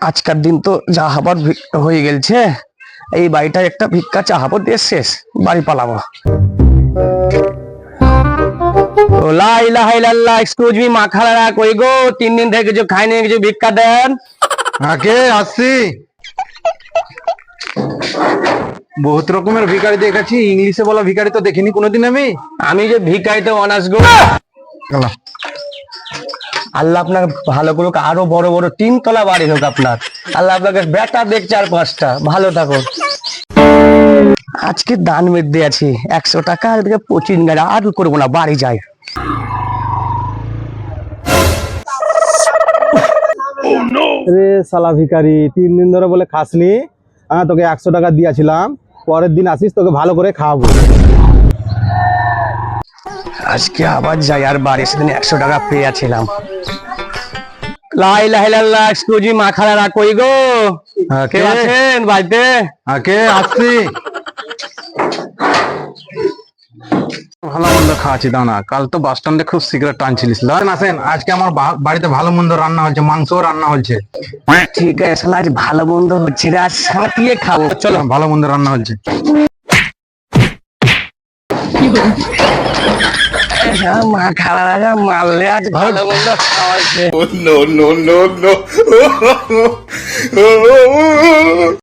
আজকের দিন তো যা হবার হয়ে গেছে, এই বাড়িটা একটা ভিক্ষা চাহাবো দিয়ে শেষ, বাড়ি পালাবো। ও লা ইলাহা ইল্লাল্লাহ, এক্সকিউজ মি, মা খালারা কই গো? 3 দিন থেকে কিছু খাইনি, কিছু ভিক্ষা দেন। আগে আসছি। বহুত রকমের ভিখারি দেখেছি, ইংলিশে বলা ভিখারি তো দেখিনি কোনোদিন আমি। আমি যে ভিখারিতে অনার্স গো। আল্লাহ আপনাকে ভালো করুক, আরো বড় বড় 3 তলা বাড়ি হোক আপনার। আল্লাহ আপনাকে বেটা দেখ 4-5টা, ভালো থাকুন। আজকে দান মেঘ আছি 100 টাকা, এদিকে 25 গাড়ি আর করবো না, বাড়ি যাই। রে শালা ভিখারি, 3 দিন ধরে বলে খাসনি। তোকে 100 টাকা দিয়েছিলাম, পরের দিন আসিস, তোকে ভালো করে খাওয়াবো। আজকে আবার যাই, আর বাড়ি সেদিন 100 টাকা পেয়েছিলাম। লা ইলাহা ইল্লাল্লাহ, এক্সকিউজ মি, মা খালারা কই গো? কে আছেন বাড়িতে? আগে আসছি। ভালো মন্দ খাওয়াচ্ছি, দাও না। কাল তো বাস স্ট্যান্ডে খুব সিগারেট টানছিলিস। আসেন, আজকে আমার বাড়িতে ভালো মন্দ রান্না হচ্ছে, মাংস রান্না হচ্ছে। ঠিক আছে, শালা আজ ভালো মন্দ হচ্ছে রে, আজ সাঁতিয়ে খাবো। চলো, ভালো মন্দ রান্না হচ্ছে। মা খালারা মারলে আজ ভালো মন্দ খাওয়াচ্ছে। No, no, no, no.